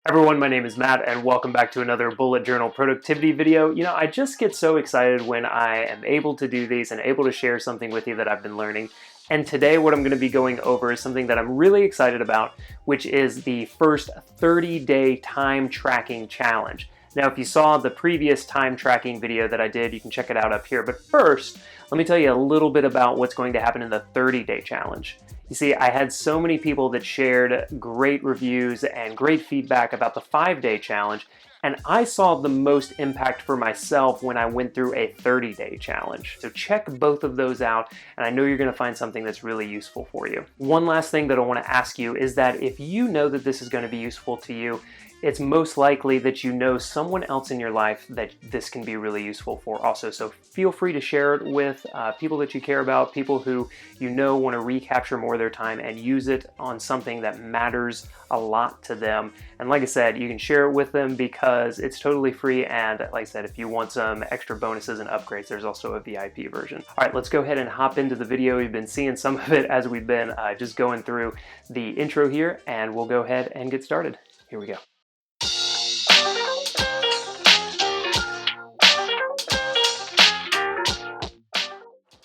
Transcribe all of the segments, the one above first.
Everyone, my name is Matt and welcome back to another bullet journal productivity video. I just get so excited when I am able to do these and able to share something with you that I've been learning. And today what I'm going to be going over is something that I'm really excited about, which is the first 30-day time tracking challenge. Now, if you saw the previous time tracking video that I did, you can check it out up here. But first, let me tell you a little bit about what's going to happen in the 30-day challenge. You see, I had so many people that shared great reviews and great feedback about the 5-day challenge, and I saw the most impact for myself when I went through a 30-day challenge. So check both of those out, and I know you're going to find something that's really useful for you. One last thing that I want to ask you is that if you know that this is going to be useful to you, it's most likely that you know someone else in your life that this can be really useful for also. So feel free to share it with people that you care about, people who you know want to recapture more of their time and use it on something that matters a lot to them. And like I said, you can share it with them because it's totally free. And like I said, if you want some extra bonuses and upgrades, there's also a VIP version. All right, let's go ahead and hop into the video. You've been seeing some of it as we've been just going through the intro here, and we'll go ahead and get started. Here we go.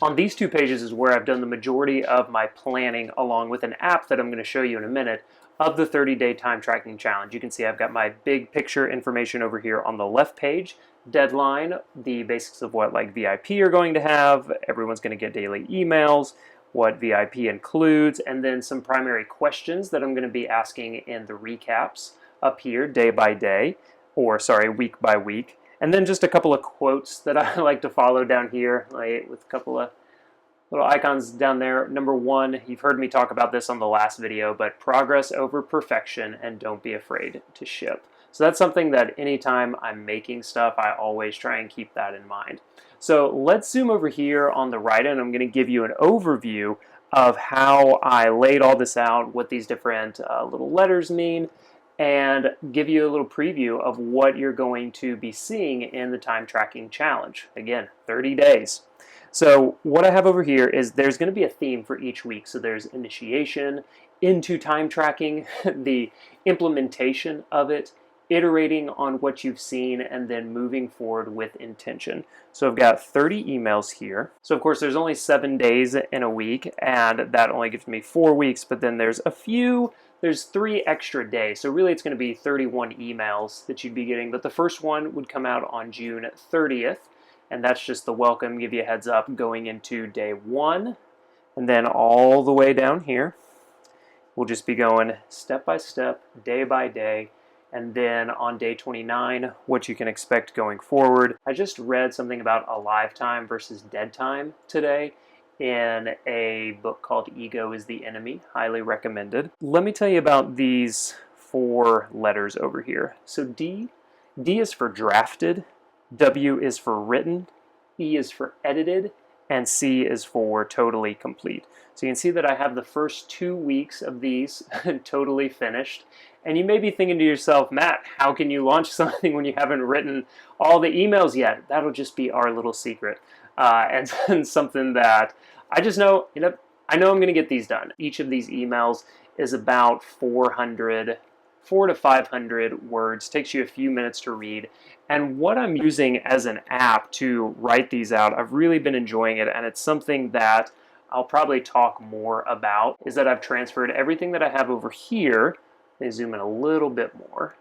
On these two pages is where I've done the majority of my planning, along with an app that I'm going to show you in a minute, of the 30-day time tracking challenge. You can see I've got my big picture information over here on the left page, deadline, the basics of what like VIP are going to have, everyone's going to get daily emails, what VIP includes, and then some primary questions that I'm going to be asking in the recaps up here day by day, or sorry, week by week. And then just a couple of quotes that I like to follow down here, like with a couple of little icons down there. Number one, you've heard me talk about this on the last video, but progress over perfection and don't be afraid to ship. So that's something that anytime I'm making stuff, I always try and keep that in mind. So let's zoom over here on the right, and I'm going to give you an overview of how I laid all this out, what these different little letters mean, and give you a little preview of what you're going to be seeing in the time tracking challenge. Again, 30 days. So what I have over here is there's going to be a theme for each week. So there's initiation into time tracking, the implementation of it, iterating on what you've seen, and then moving forward with intention. So I've got 30 emails here. So of course there's only 7 days in a week, and that only gives me 4 weeks, but then there's 3 extra days. So really it's going to be 31 emails that you'd be getting, but the first one would come out on June 30th, and that's just the welcome, give you a heads up going into day 1, and then all the way down here, we'll just be going step by step, day by day. And then on day 29, what you can expect going forward. I just read something about alive time versus dead time today in a book called Ego is the Enemy, highly recommended. Let me tell you about these 4 letters over here. So D is for drafted, W is for written, E is for edited, and C is for totally complete. So you can see that I have the first 2 weeks of these totally finished. And you may be thinking to yourself, Matt, how can you launch something when you haven't written all the emails yet? That'll just be our little secret. And something that I just know, I know I'm going to get these done. Each of these emails is about 400 to 500 words. Takes you a few minutes to read. And what I'm using as an app to write these out, I've really been enjoying it, and it's something that I'll probably talk more about, is that I've transferred everything that I have over here. Let me zoom in a little bit more.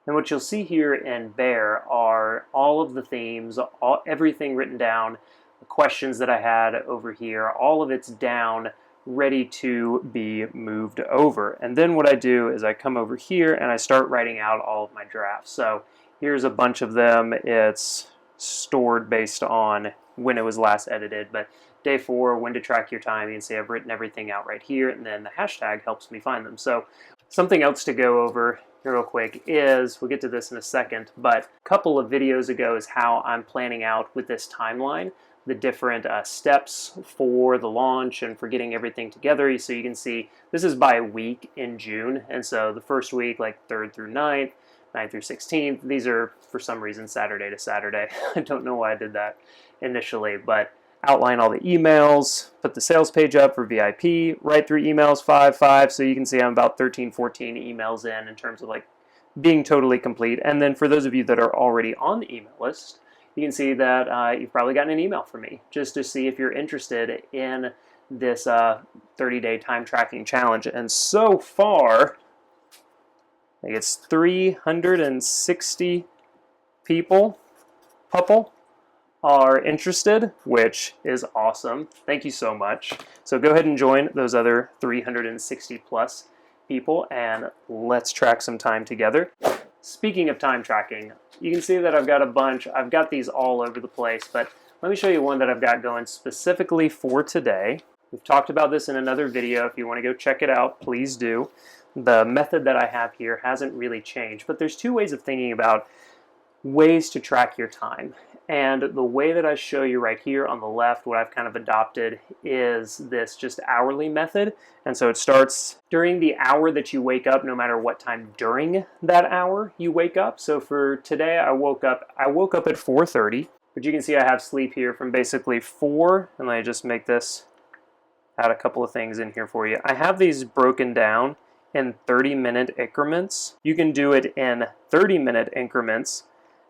And what you'll see here in Bear are all of the themes, everything written down, the questions that I had over here, all of it's down, ready to be moved over. And then what I do is I come over here and I start writing out all of my drafts. So here's a bunch of them. It's stored based on when it was last edited, but day 4, when to track your time, you can see I've written everything out right here, and then the hashtag helps me find them. So something else to go over here real quick is, we'll get to this in a second, but a couple of videos ago is how I'm planning out with this timeline, the different steps for the launch and for getting everything together. So you can see this is by week in June, and so the first week, like 3rd through 9th, 9th through 16th, these are for some reason Saturday to Saturday. I don't know why I did that initially, but outline all the emails, put the sales page up for VIP, write through emails 5, so you can see I'm about 13, 14 emails in terms of like being totally complete. And then for those of you that are already on the email list, you can see that you've probably gotten an email from me just to see if you're interested in this 30-day time tracking challenge. And so far, I think it's 360 people are interested, which is awesome. Thank you so much. So go ahead and join those other 360 plus people and let's track some time together. Speaking of time tracking, you can see that I've got a bunch. I've got these all over the place, but let me show you one that I've got going specifically for today. We've talked about this in another video. If you want to go check it out, please do. The method that I have here hasn't really changed, but there's two ways of thinking about ways to track your time. And the way that I show you right here on the left, what I've kind of adopted is this just hourly method. And so it starts during the hour that you wake up, no matter what time during that hour you wake up. So for today, I woke up at 4:30, but you can see I have sleep here from basically 4, and let me just make this, add a couple of things in here for you. I have these broken down in 30-minute increments. You can do it in 30-minute increments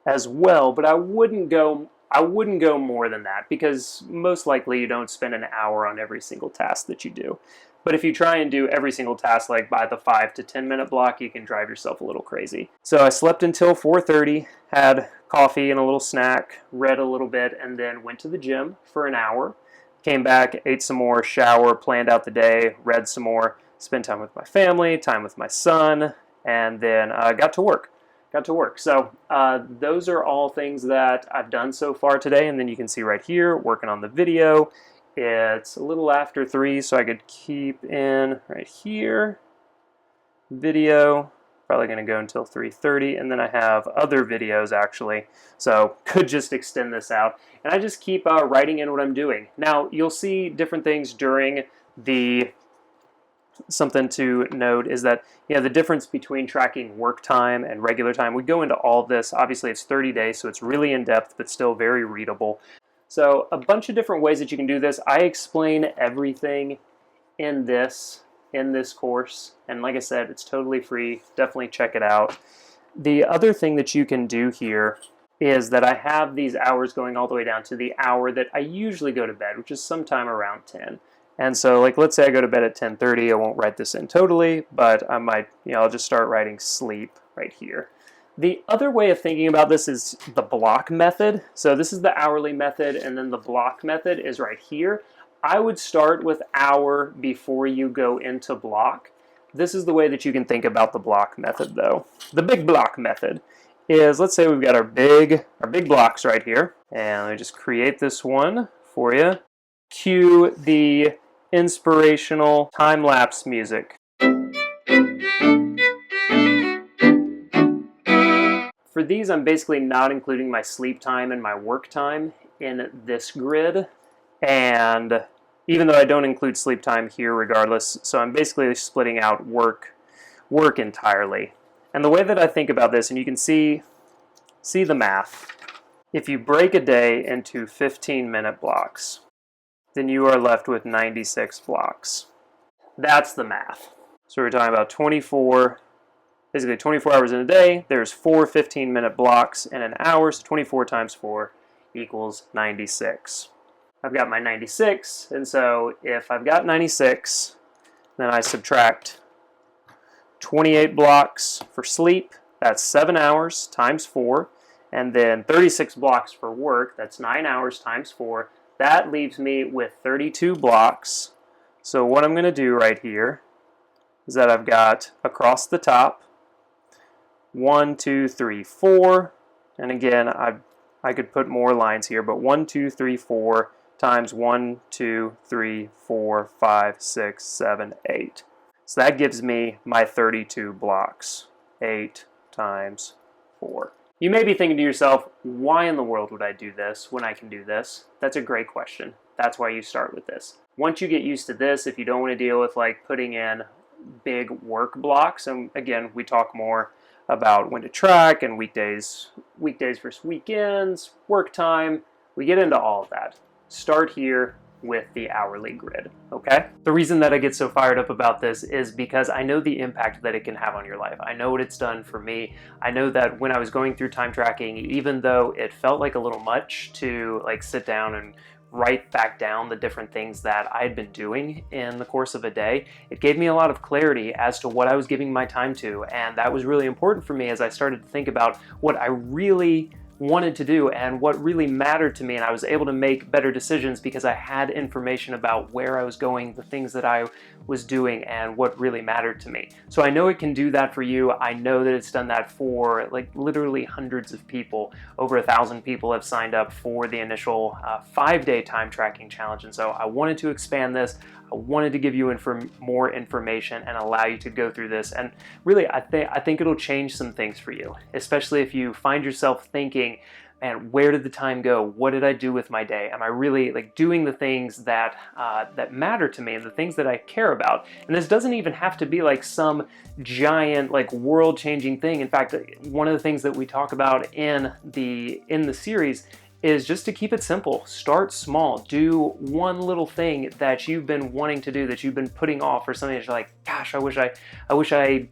as well, but I wouldn't go more than that, because most likely you don't spend an hour on every single task that you do. But if you try and do every single task like by the 5 to 10 minute block, you can drive yourself a little crazy. So I slept until 4:30, had coffee and a little snack, read a little bit, and then went to the gym for an hour. Came back, ate some more, shower, planned out the day, read some more, spent time with my family, time with my son, and then got to work. So those are all things that I've done so far today. And then you can see right here, working on the video. It's a little after 3, so I could keep in right here. Video, probably going to go until 3:30. And then I have other videos actually, so could just extend this out. And I just keep writing in what I'm doing. Now, you'll see different things during the something to note is that the difference between tracking work time and regular time. We go into all of this. Obviously, it's 30 days, so it's really in depth, but still very readable. So a bunch of different ways that you can do this. I explain everything in this course, and like I said, it's totally free. Definitely check it out. The other thing that you can do here is that I have these hours going all the way down to the hour that I usually go to bed, which is sometime around 10. And so, like, let's say I go to bed at 10:30. I won't write this in totally, but I might, I'll just start writing sleep right here. The other way of thinking about this is the block method. So this is the hourly method, and then the block method is right here. I would start with hour before you go into block. This is the way that you can think about the block method, though. The big block method is, let's say we've got our big blocks right here. And let me just create this one for you. Cue the inspirational time-lapse music. For these, I'm basically not including my sleep time and my work time in this grid, and even though I don't include sleep time here regardless, so I'm basically splitting out work entirely. And the way that I think about this, and you can see the math, if you break a day into 15-minute blocks, then you are left with 96 blocks. That's the math. So we're talking about 24 hours in a day. There's 4 15-minute blocks in an hour, so 24 times 4 equals 96. I've got my 96, and so if I've got 96, then I subtract 28 blocks for sleep, that's 7 hours times 4, and then 36 blocks for work, that's 9 hours times 4. That leaves me with 32 blocks. So what I'm going to do right here is that I've got across the top 1, 2, 3, 4. And again, I could put more lines here, but 1, 2, 3, 4 times 1, 2, 3, 4, 5, 6, 7, 8. So that gives me my 32 blocks. 8 times 4. You may be thinking to yourself, why in the world would I do this when I can do this? That's a great question. That's why you start with this. Once you get used to this, if you don't want to deal with like putting in big work blocks, and again, we talk more about when to track and weekdays versus weekends, work time, we get into all of that. Start here with the hourly grid, okay? The reason that I get so fired up about this is because I know the impact that it can have on your life. I know what it's done for me. I know that when I was going through time tracking, even though it felt like a little much to like sit down and write back down the different things that I had been doing in the course of a day, it gave me a lot of clarity as to what I was giving my time to. And that was really important for me as I started to think about what I really wanted to do and what really mattered to me, and I was able to make better decisions because I had information about where I was going, the things that I was doing, and what really mattered to me. So I know it can do that for you. I know that it's done that for like literally hundreds of people. Over 1,000 people have signed up for the initial 5-day time tracking challenge, and so I wanted to expand this. I wanted to give you more information and allow you to go through this. And really, I think it'll change some things for you, especially if you find yourself thinking, man, where did the time go? What did I do with my day? Am I really like doing the things that that matter to me and the things that I care about? And this doesn't even have to be like some giant, like world-changing thing. In fact, one of the things that we talk about in the series is just to keep it simple. Start small. Do one little thing that you've been wanting to do, that you've been putting off, or something that you're like, gosh, I wish I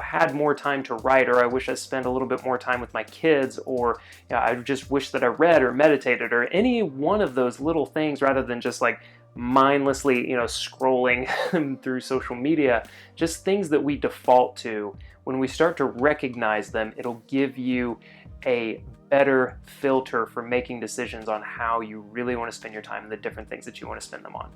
had more time to write, or I wish I spent a little bit more time with my kids, or I just wish that I read or meditated, or any one of those little things, rather than just like mindlessly, scrolling through social media. Just things that we default to. When we start to recognize them, it'll give you a better filter for making decisions on how you really want to spend your time and the different things that you want to spend them on.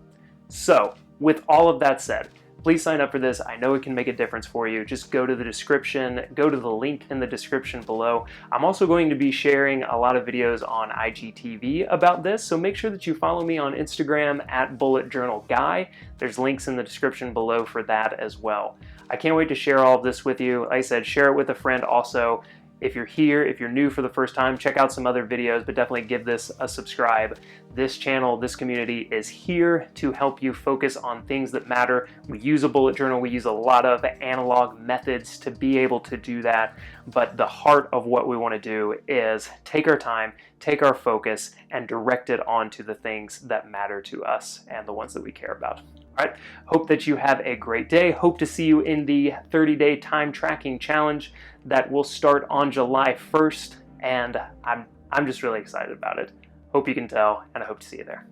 So, with all of that said, please sign up for this. I know it can make a difference for you. Just go to the description, go to the link in the description below. I'm also going to be sharing a lot of videos on IGTV about this, so make sure that you follow me on Instagram at Bullet Journal Guy. There's links in the description below for that as well. I can't wait to share all of this with you. Like I said, share it with a friend also. If you're here, if you're new for the first time, check out some other videos, but definitely give this a subscribe. This channel, this community is here to help you focus on things that matter. We use a bullet journal. We use a lot of analog methods to be able to do that. But the heart of what we want to do is take our time, take our focus, and direct it onto the things that matter to us and the ones that we care about. All right, hope that you have a great day. Hope to see you in the 30-day time tracking challenge that will start on July 1st, and I'm just really excited about it. Hope you can tell, and I hope to see you there.